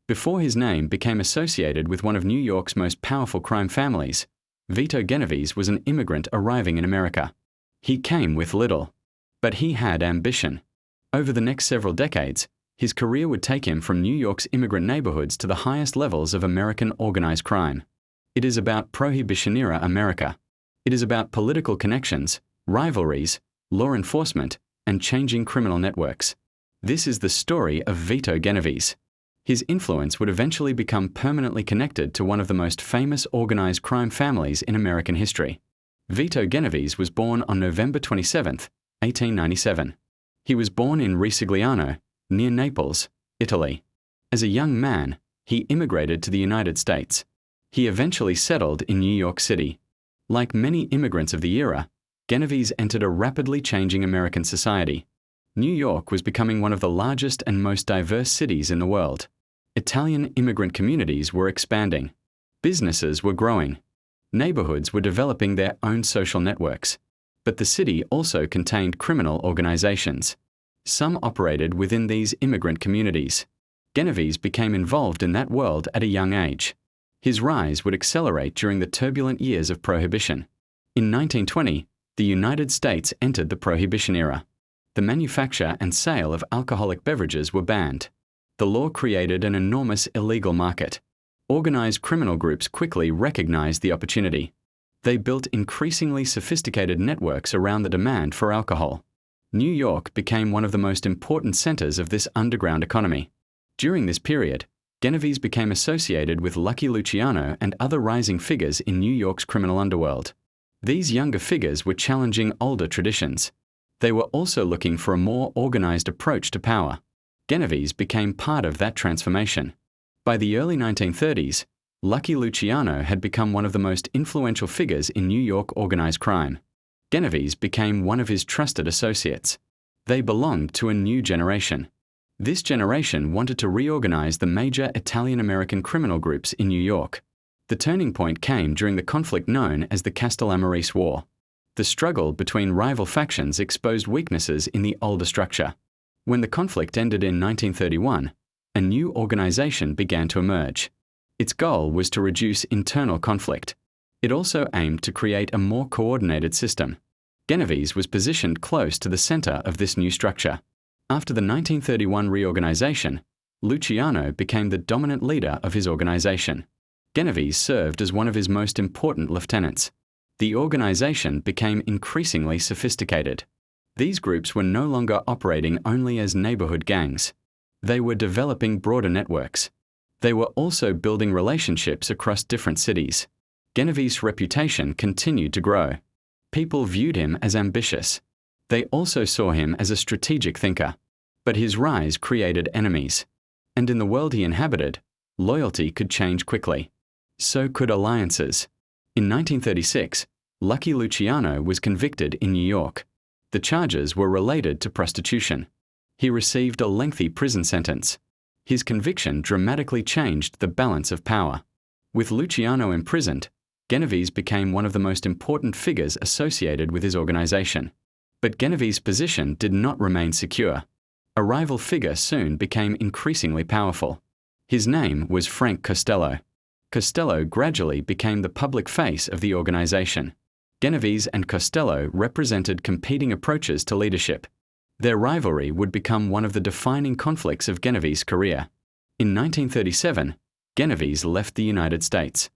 Before his name became associated with one of New York's most powerful crime families, Vito Genovese was an immigrant arriving in America. He came with little, but he had ambition. Over the next several decades, his career would take him from New York's immigrant neighborhoods to the highest levels of American organized crime. It is about Prohibition-era America. It is about political connections, rivalries, law enforcement, and changing criminal networks. This is the story of Vito Genovese. His influence would eventually become permanently connected to one of the most famous organized crime families in American history. Vito Genovese was born on November 27, 1897. He was born in Risigliano, near Naples, Italy. As a young man, he immigrated to the United States. He eventually settled in New York City. Like many immigrants of the era, Genovese entered a rapidly changing American society. New York was becoming one of the largest and most diverse cities in the world. Italian immigrant communities were expanding. Businesses were growing. Neighborhoods were developing their own social networks. But the city also contained criminal organizations. Some operated within these immigrant communities. Genovese became involved in that world at a young age. His rise would accelerate during the turbulent years of Prohibition. In 1920, the United States entered the Prohibition era. The manufacture and sale of alcoholic beverages were banned. The law created an enormous illegal market. Organized criminal groups quickly recognized the opportunity. They built increasingly sophisticated networks around the demand for alcohol. New York became one of the most important centers of this underground economy. During this period, Genovese became associated with Lucky Luciano and other rising figures in New York's criminal underworld. These younger figures were challenging older traditions. They were also looking for a more organized approach to power. Genovese became part of that transformation. By the early 1930s, Lucky Luciano had become one of the most influential figures in New York organized crime. Genovese became one of his trusted associates. They belonged to a new generation. This generation wanted to reorganize the major Italian-American criminal groups in New York. The turning point came during the conflict known as the Castellammarese War. The struggle between rival factions exposed weaknesses in the older structure. When the conflict ended in 1931, a new organization began to emerge. Its goal was to reduce internal conflict. It also aimed to create a more coordinated system. Genovese was positioned close to the center of this new structure. After the 1931 reorganization, Luciano became the dominant leader of his organization. Genovese served as one of his most important lieutenants. The organization became increasingly sophisticated. These groups were no longer operating only as neighborhood gangs. They were developing broader networks. They were also building relationships across different cities. Genovese's reputation continued to grow. People viewed him as ambitious. They also saw him as a strategic thinker. But his rise created enemies. And in the world he inhabited, loyalty could change quickly. So could alliances. In 1936, Lucky Luciano was convicted in New York. The charges were related to prostitution. He received a lengthy prison sentence. His conviction dramatically changed the balance of power. With Luciano imprisoned, Genovese became one of the most important figures associated with his organization. But Genovese's position did not remain secure. A rival figure soon became increasingly powerful. His name was Frank Costello. Costello gradually became the public face of the organization. Genovese and Costello represented competing approaches to leadership. Their rivalry would become one of the defining conflicts of Genovese's career. In 1937, Genovese left the United States.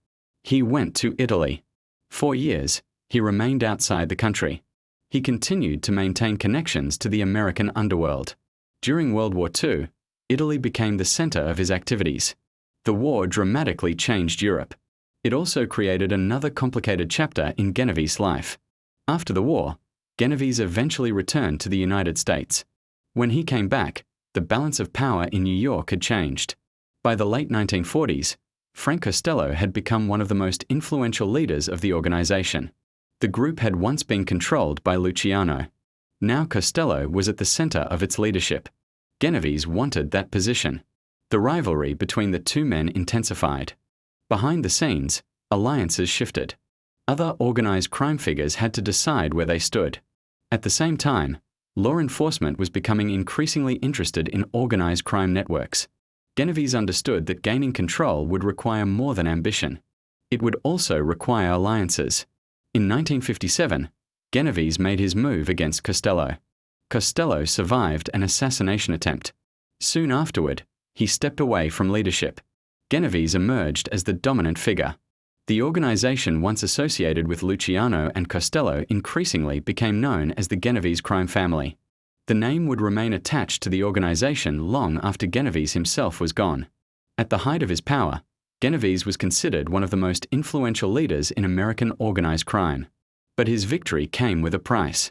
He went to Italy. For years, he remained outside the country. He continued to maintain connections to the American underworld. During World War II, Italy became the center of his activities. The war dramatically changed Europe. It also created another complicated chapter in Genovese's life. After the war, Genovese eventually returned to the United States. When he came back, the balance of power in New York had changed. By the late 1940s, Frank Costello had become one of the most influential leaders of the organization. The group had once been controlled by Luciano. Now Costello was at the center of its leadership. Genovese wanted that position. The rivalry between the two men intensified. Behind the scenes, alliances shifted. Other organized crime figures had to decide where they stood. At the same time, law enforcement was becoming increasingly interested in organized crime networks. Genovese understood that gaining control would require more than ambition. It would also require alliances. In 1957, Genovese made his move against Costello. Costello survived an assassination attempt. Soon afterward, he stepped away from leadership. Genovese emerged as the dominant figure. The organization once associated with Luciano and Costello increasingly became known as the Genovese crime family. The name would remain attached to the organization long after Genovese himself was gone. At the height of his power, Genovese was considered one of the most influential leaders in American organized crime. But his victory came with a price.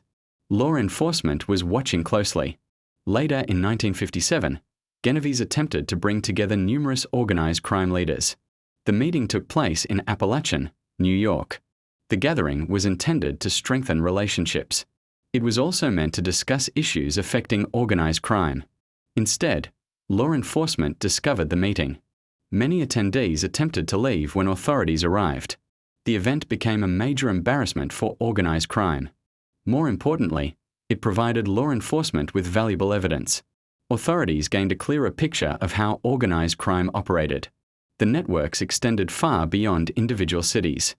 Law enforcement was watching closely. Later in 1957, Genovese attempted to bring together numerous organized crime leaders. The meeting took place in Apalachin, New York. The gathering was intended to strengthen relationships. It was also meant to discuss issues affecting organized crime. Instead, law enforcement discovered the meeting. Many attendees attempted to leave when authorities arrived. The event became a major embarrassment for organized crime. More importantly, it provided law enforcement with valuable evidence. Authorities gained a clearer picture of how organized crime operated. The networks extended far beyond individual cities.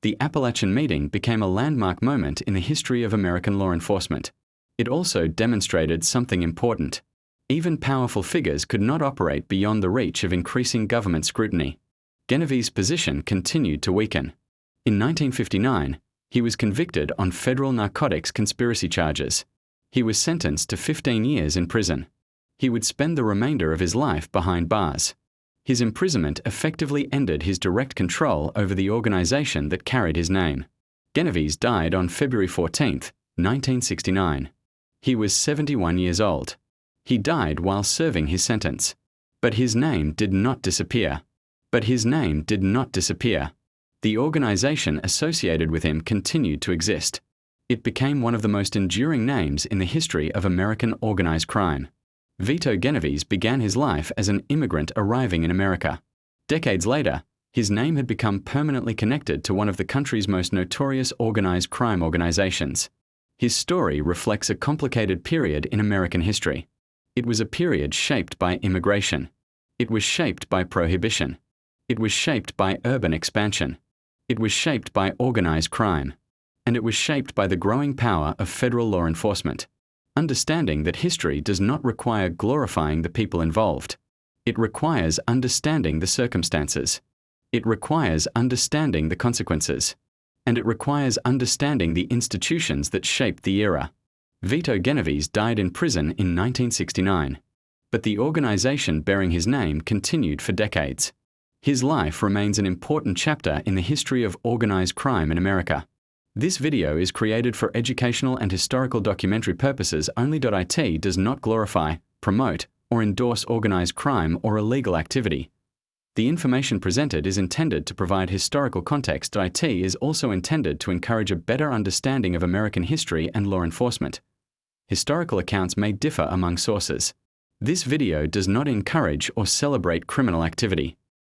The Apalachin meeting became a landmark moment in the history of American law enforcement. It also demonstrated something important. Even powerful figures could not operate beyond the reach of increasing government scrutiny. Genovese's position continued to weaken. In 1959, he was convicted on federal narcotics conspiracy charges. He was sentenced to 15 years in prison. He would spend the remainder of his life behind bars. His imprisonment effectively ended his direct control over the organization that carried his name. Genovese died on February 14, 1969. He was 71 years old. He died while serving his sentence. But his name did not disappear. The organization associated with him continued to exist. It became one of the most enduring names in the history of American organized crime. Vito Genovese began his life as an immigrant arriving in America. Decades later, his name had become permanently connected to one of the country's most notorious organized crime organizations. His story reflects a complicated period in American history. It was a period shaped by immigration. It was shaped by prohibition. It was shaped by urban expansion. It was shaped by organized crime. And it was shaped by the growing power of federal law enforcement. Understanding that history does not require glorifying the people involved. It requires understanding the circumstances. It requires understanding the consequences. And it requires understanding the institutions that shaped the era. Vito Genovese died in prison in 1969. But the organization bearing his name continued for decades. His life remains an important chapter in the history of organized crime in America. This video is created for educational and historical documentary purposes only. It does not glorify, promote, or endorse organized crime or illegal activity. The information presented is intended to provide historical context. It is also intended to encourage a better understanding of American history and law enforcement. Historical accounts may differ among sources. This video does not encourage or celebrate criminal activity.